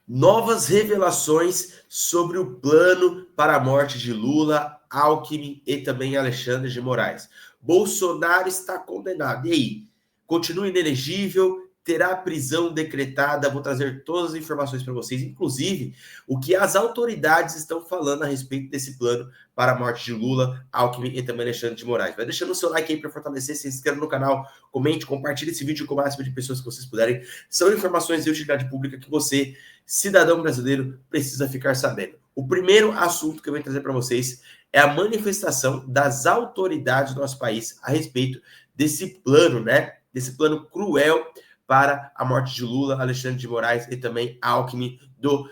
Novas revelações sobre o plano para a morte de Lula, Alckmin e também Alexandre de Moraes. Bolsonaro está condenado. E aí? Continua inelegível? Terá prisão decretada? Vou trazer todas as informações para vocês, inclusive o que as autoridades estão falando a respeito desse plano para a morte de Lula, Alckmin e também Alexandre de Moraes. Vai deixando o seu like aí para fortalecer, se inscreva no canal, comente, compartilhe esse vídeo com o máximo de pessoas que vocês puderem. São informações de utilidade pública que você, cidadão brasileiro, precisa ficar sabendo. O primeiro assunto que eu vou trazer para vocês é a manifestação das autoridades do nosso país a respeito desse plano, né? Desse plano cruel para a morte de Lula, Alexandre de Moraes e também Alckmin do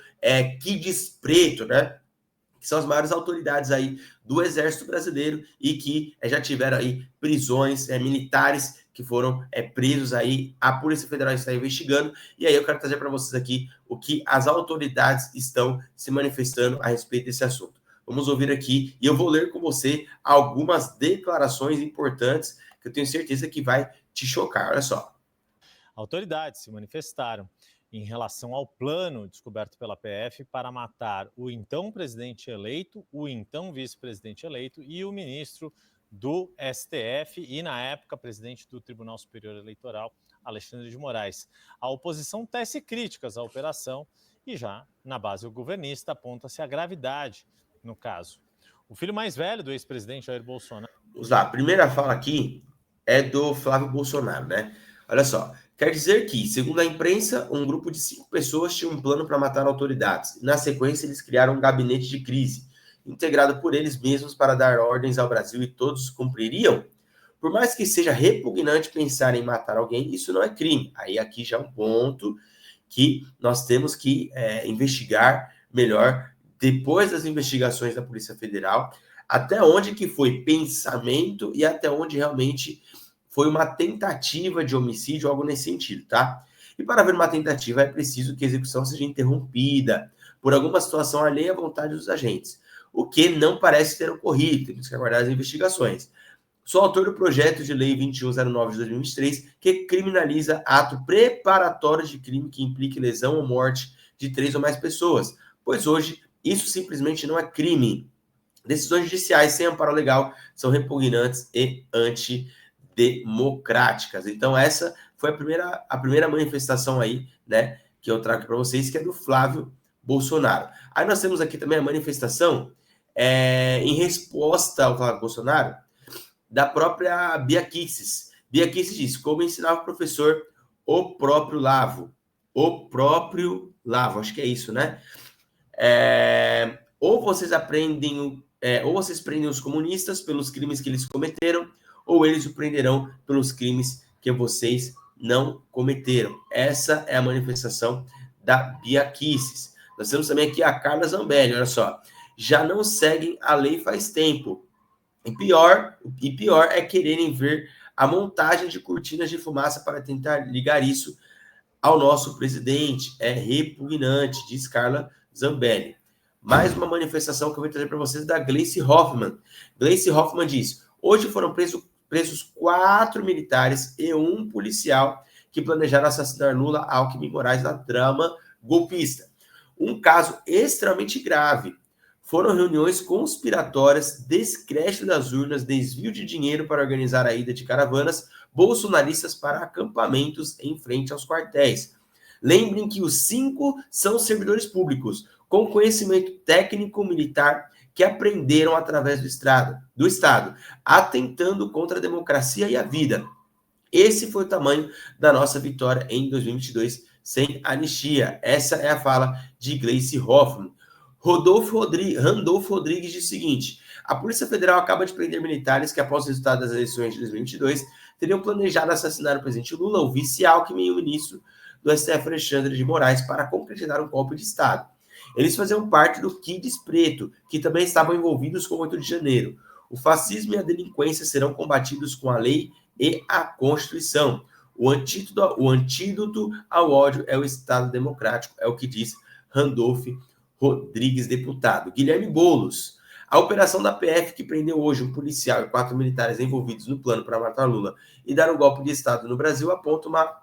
Kids Preto, né? Que são as maiores autoridades aí do Exército Brasileiro e que já tiveram aí prisões militares que foram presos aí, a Polícia Federal está investigando, e aí eu quero trazer para vocês aqui o que as autoridades estão se manifestando a respeito desse assunto. Vamos ouvir aqui, e eu vou ler com você algumas declarações importantes que eu tenho certeza que vai te chocar, olha só. Autoridades se manifestaram em relação ao plano descoberto pela PF para matar o então presidente eleito, o então vice-presidente eleito e o ministro do STF e, na época, presidente do Tribunal Superior Eleitoral, Alexandre de Moraes. A oposição tece críticas à operação e já, na base governista, aponta-se a gravidade no caso. O filho mais velho do ex-presidente Jair Bolsonaro... Vamos lá, a primeira fala aqui é do Flávio Bolsonaro, né? Olha só, quer dizer que, segundo a imprensa, um grupo de 5 pessoas tinha um plano para matar autoridades. Na sequência, eles criaram um gabinete de crise, integrado por eles mesmos para dar ordens ao Brasil e todos cumpririam? Por mais que seja repugnante pensar em matar alguém, isso não é crime. Aí aqui já é um ponto que nós temos que investigar melhor, depois das investigações da Polícia Federal, até onde que foi pensamento e até onde realmente foi uma tentativa de homicídio, algo nesse sentido, tá? E para haver uma tentativa é preciso que a execução seja interrompida por alguma situação alheia à vontade dos agentes, o que não parece ter ocorrido, temos que aguardar as investigações. Sou autor do projeto de lei 2109 de 2023, que criminaliza ato preparatório de crime que implique lesão ou morte de 3 ou mais pessoas, pois hoje isso simplesmente não é crime. Decisões judiciais sem amparo legal são repugnantes e antidemocráticas. Então, essa foi a primeira manifestação aí, né, que eu trago para vocês, que é do Flávio Bolsonaro. Aí nós temos aqui também a manifestação em resposta ao Flávio Bolsonaro, da própria Bia Kicis. Bia Kicis diz, como ensinava o professor, o próprio Lavo, acho que é isso, né? Ou vocês aprendem, ou vocês prendem os comunistas pelos crimes que eles cometeram, ou eles o prenderão pelos crimes que vocês não cometeram. Essa é a manifestação da Bia Kicis. Nós temos também aqui a Carla Zambelli, olha só. Já não seguem a lei faz tempo. E pior é quererem ver a montagem de cortinas de fumaça para tentar ligar isso ao nosso presidente. É repugnante, diz Carla Zambelli. Mais uma manifestação que eu vou trazer para vocês da Gleice Hoffmann. Gleice Hoffmann diz, hoje foram presos 4 militares e 1 policial que planejaram assassinar Lula, Alckmin e Moraes na trama golpista. Um caso extremamente grave. Foram reuniões conspiratórias, descrédito das urnas, desvio de dinheiro para organizar a ida de caravanas bolsonaristas para acampamentos em frente aos quartéis. Lembrem que os 5 são servidores públicos, com conhecimento técnico militar que aprenderam através do Estado, atentando contra a democracia e a vida. Esse foi o tamanho da nossa vitória em 2022, sem anistia. Essa é a fala de Gleice Hoffmann. Randolfo Rodrigues diz o seguinte, a Polícia Federal acaba de prender militares que, após o resultado das eleições de 2022, teriam planejado assassinar o presidente Lula, o vice Alckmin e o ministro do STF, Alexandre de Moraes, para concretizar um golpe de Estado. Eles faziam parte do Kids Preto, que também estavam envolvidos com o 8 de janeiro. O fascismo e a delinquência serão combatidos com a lei e a Constituição. O antídoto ao ódio é o Estado democrático, é o que diz Randolfo Rodrigues, deputado. Guilherme Boulos. A operação da PF que prendeu hoje um policial e 4 militares envolvidos no plano para matar Lula e dar um golpe de Estado no Brasil aponta uma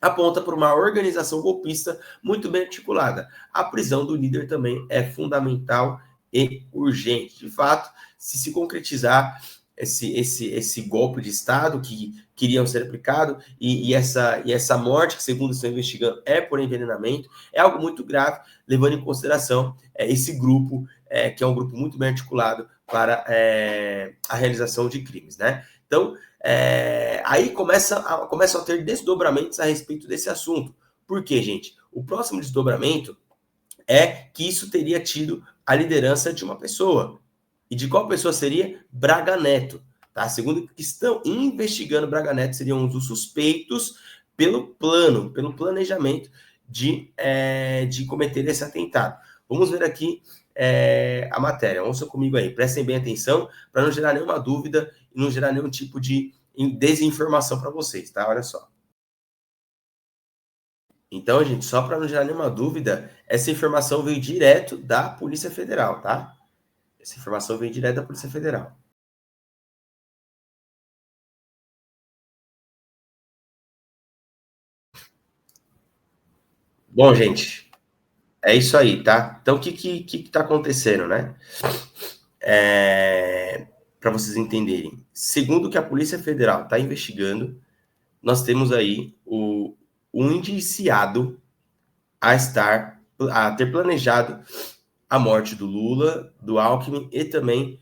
aponta para uma organização golpista muito bem articulada. A prisão do líder também é fundamental e urgente. De fato, se concretizar esse golpe de Estado que queriam ser aplicado e essa morte, que segundo estão investigando, é por envenenamento, é algo muito grave, levando em consideração esse grupo, que é um grupo muito bem articulado para a realização de crimes, né? Então, aí começam a ter desdobramentos a respeito desse assunto. Por quê, gente? O próximo desdobramento é que isso teria tido a liderança de uma pessoa. E de qual pessoa seria? Braga Neto. Tá? Segundo que estão investigando, Braga Neto seria um dos suspeitos pelo planejamento de cometer esse atentado. Vamos ver aqui a matéria. Ouçam comigo aí, prestem bem atenção para não gerar nenhuma dúvida e não gerar nenhum tipo de desinformação para vocês, tá? Olha só. Então, gente, só para não gerar nenhuma dúvida, essa informação veio direto da Polícia Federal, tá? Essa informação veio direto da Polícia Federal. Bom, gente, é isso aí, tá? Então, o que tá acontecendo, né? Para vocês entenderem. Segundo o que a Polícia Federal está investigando, nós temos aí o indiciado a ter planejado a morte do Lula, do Alckmin e também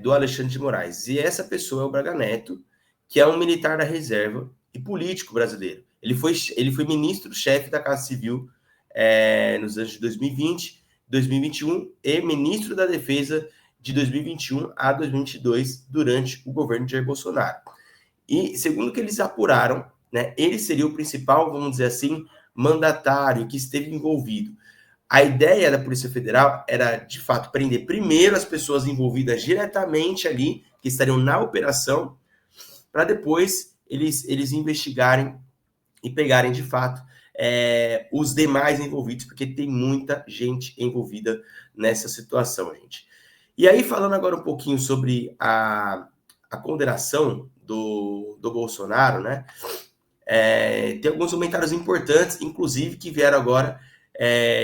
do Alexandre de Moraes. E essa pessoa é o Braga Neto, que é um militar da reserva e político brasileiro. Ele foi ministro-chefe da Casa Civil nos anos de 2020, 2021 e ministro da Defesa de 2021 a 2022 durante o governo de Jair Bolsonaro. E segundo o que eles apuraram, né, ele seria o principal, vamos dizer assim, mandatário que esteve envolvido. A ideia da Polícia Federal era, de fato, prender primeiro as pessoas envolvidas diretamente ali, que estariam na operação, para depois eles investigarem e pegarem, de fato, os demais envolvidos, porque tem muita gente envolvida nessa situação, gente. E aí, falando agora um pouquinho sobre a condenação do Bolsonaro, né? Tem alguns comentários importantes, inclusive, que vieram agora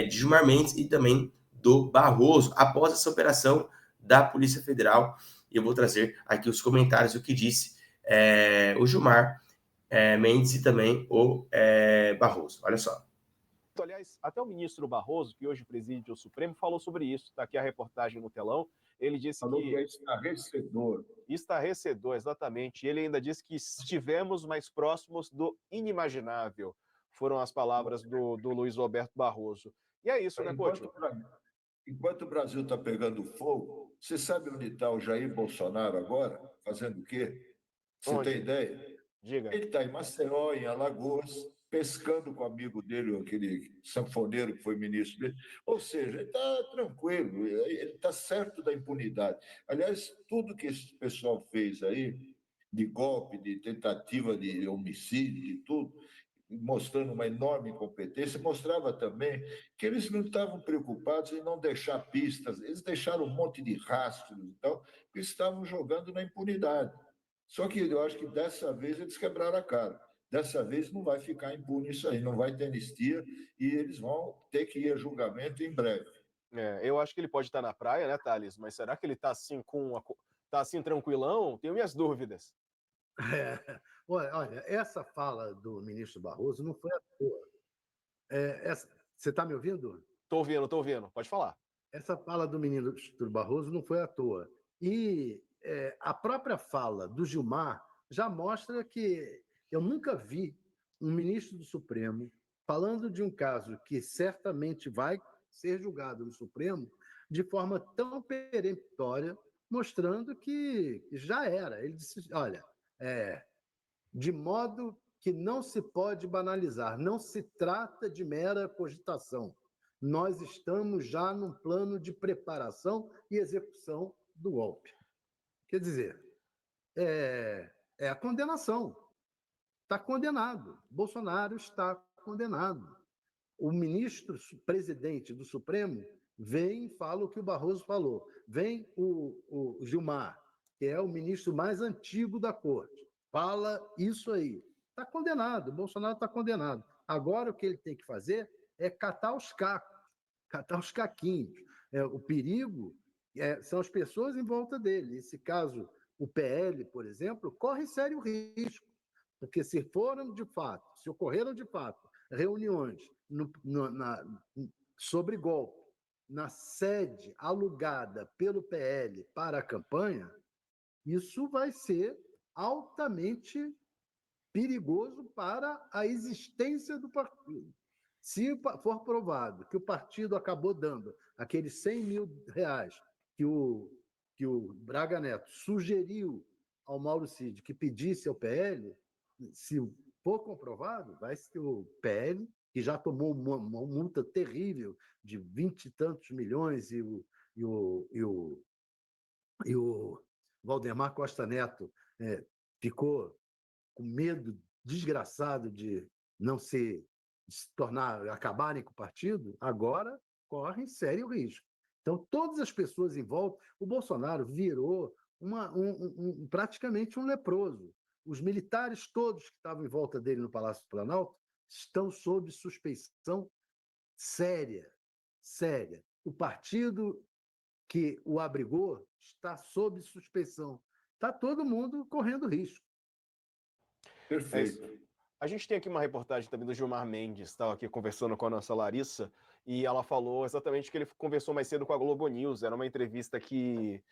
de Gilmar Mendes e também do Barroso, após essa operação da Polícia Federal. E eu vou trazer aqui os comentários do que disse o Gilmar Mendes e também o Barroso. Olha só. Aliás, até o ministro Barroso, que hoje preside o Supremo, falou sobre isso. Está aqui a reportagem no telão. Ele disse que é estarrecedor. Estarrecedor, exatamente. Ele ainda disse que estivemos mais próximos do inimaginável. Foram as palavras do Luiz Roberto Barroso. E é isso, né, Coutinho? Enquanto o Brasil está pegando fogo, você sabe onde está o Jair Bolsonaro agora? Fazendo o quê? Você tem ideia? Diga. Ele está em Maceió, em Alagoas, pescando com o amigo dele, aquele sanfoneiro que foi ministro dele. Ou seja, ele está tranquilo, ele está certo da impunidade. Aliás, tudo que esse pessoal fez aí, de golpe, de tentativa de homicídio, de tudo, mostrando uma enorme incompetência, mostrava também que eles não estavam preocupados em não deixar pistas, eles deixaram um monte de rastros e tal, porque estavam jogando na impunidade. Só que eu acho que dessa vez eles quebraram a cara. Dessa vez não vai ficar impune isso aí, não vai ter anistia e eles vão ter que ir a julgamento em breve. Eu acho que ele pode estar na praia, né, Thales? Mas será que ele está assim tá assim tranquilão? Tenho minhas dúvidas. Olha, essa fala do ministro Barroso não foi à toa. Você está me ouvindo? Estou ouvindo. Pode falar. Essa fala do ministro Barroso não foi à toa. E a própria fala do Gilmar já mostra que eu nunca vi um ministro do Supremo falando de um caso que certamente vai ser julgado no Supremo de forma tão peremptória, mostrando que já era. Ele disse, olha, de modo que não se pode banalizar, não se trata de mera cogitação. Nós estamos já num plano de preparação e execução do golpe. Quer dizer, é a condenação. Está condenado. Bolsonaro está condenado. O ministro presidente do Supremo vem e fala o que o Barroso falou. Vem o Gilmar, que é o ministro mais antigo da corte. Fala isso aí. está condenado, o Bolsonaro está condenado. Agora o que ele tem que fazer é catar os cacos, catar os caquinhos. O perigo são as pessoas em volta dele. Nesse caso, o PL, por exemplo, corre sério risco, porque se ocorreram de fato reuniões sobre golpe na sede alugada pelo PL para a campanha, isso vai ser altamente perigoso para a existência do partido. Se for provado que o partido acabou dando aqueles R$100 mil que o Braga Neto sugeriu ao Mauro Cid que pedisse ao PL, se for comprovado, vai ser o PL, que já tomou uma multa terrível de 20 e tantos milhões, e o Valdemar Costa Neto ficou com medo desgraçado de não se acabarem com o partido, agora correm sério risco. Então, todas as pessoas em volta, o Bolsonaro virou praticamente um leproso. Os militares todos que estavam em volta dele no Palácio do Planalto estão sob suspeição séria. O partido que o abrigou está sob suspeição. Está todo mundo correndo risco. Perfeito. A gente tem aqui uma reportagem também do Gilmar Mendes, estava aqui conversando com a nossa Larissa, e ela falou exatamente que ele conversou mais cedo com a Globo News. Era uma entrevista que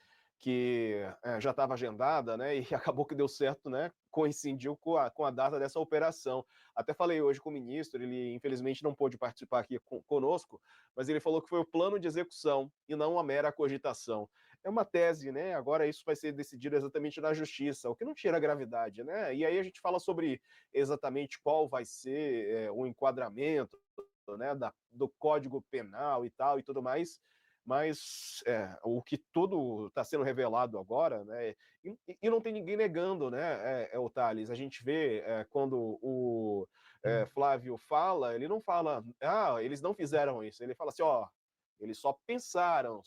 já estava agendada, né? E acabou que deu certo, né? Coincidiu com a data dessa operação. Até falei hoje com o ministro, ele infelizmente não pôde participar aqui conosco, mas ele falou que foi o plano de execução e não uma mera cogitação. É uma tese, né? Agora isso vai ser decidido exatamente na justiça, o que não tira a gravidade, né? E aí a gente fala sobre exatamente qual vai ser o enquadramento, né, do Código Penal e tal e tudo mais, mas o que tudo está sendo revelado agora, né? E não tem ninguém negando, né, o Thales? A gente vê quando o Flávio fala, ele não fala, eles não fizeram isso, ele fala assim, eles só pensaram,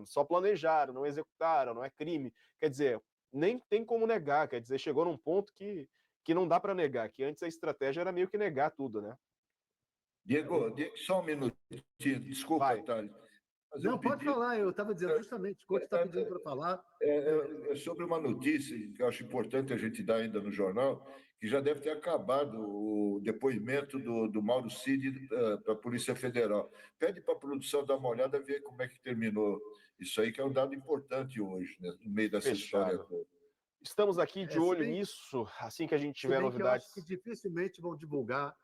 só planejaram, não executaram, não é crime. Quer dizer, nem tem como negar, quer dizer, chegou num ponto que não dá para negar, que antes a estratégia era meio que negar tudo, né? Diego, só um minutinho, desculpa, Thales. Não, pode falar, eu estava dizendo justamente, o Couto está pedindo para falar. É sobre uma notícia que eu acho importante a gente dar ainda no jornal, que já deve ter acabado o depoimento do Mauro Cid para a Polícia Federal. Pede para a produção dar uma olhada e ver como é que terminou isso aí, que é um dado importante hoje, né, no meio dessa história toda. Estamos aqui de olho nisso, assim que a gente tiver novidades. Eu acho que dificilmente vão divulgar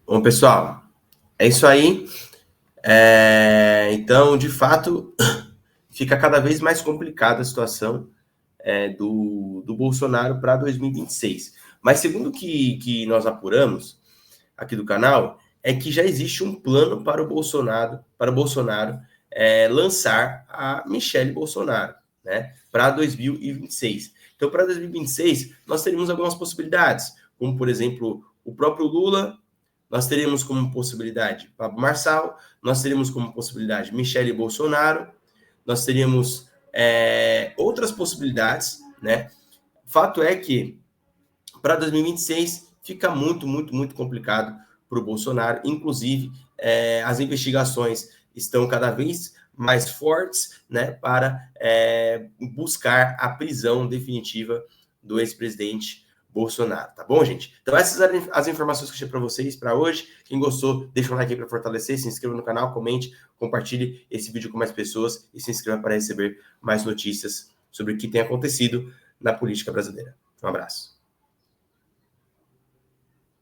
Bom, pessoal, é isso aí. Então, de fato, fica cada vez mais complicada a situação do Bolsonaro para 2026. Mas segundo que nós apuramos aqui do canal, é que já existe um plano para o Bolsonaro lançar a Michelle Bolsonaro, né, para 2026. Então, para 2026, nós teríamos algumas possibilidades, como, por exemplo, o próprio Lula. Nós teríamos como possibilidade Pablo Marçal, nós teríamos como possibilidade Michelle Bolsonaro, nós teríamos outras possibilidades, né? Fato é que para 2026 fica muito, muito, muito complicado para o Bolsonaro. Inclusive, as investigações estão cada vez mais fortes, né, para buscar a prisão definitiva do ex-presidente Bolsonaro, tá bom, gente? Então essas eram as informações que eu tinha para vocês para hoje. Quem gostou, deixa um like aí para fortalecer, se inscreva no canal, comente, compartilhe esse vídeo com mais pessoas e se inscreva para receber mais notícias sobre o que tem acontecido na política brasileira. Um abraço.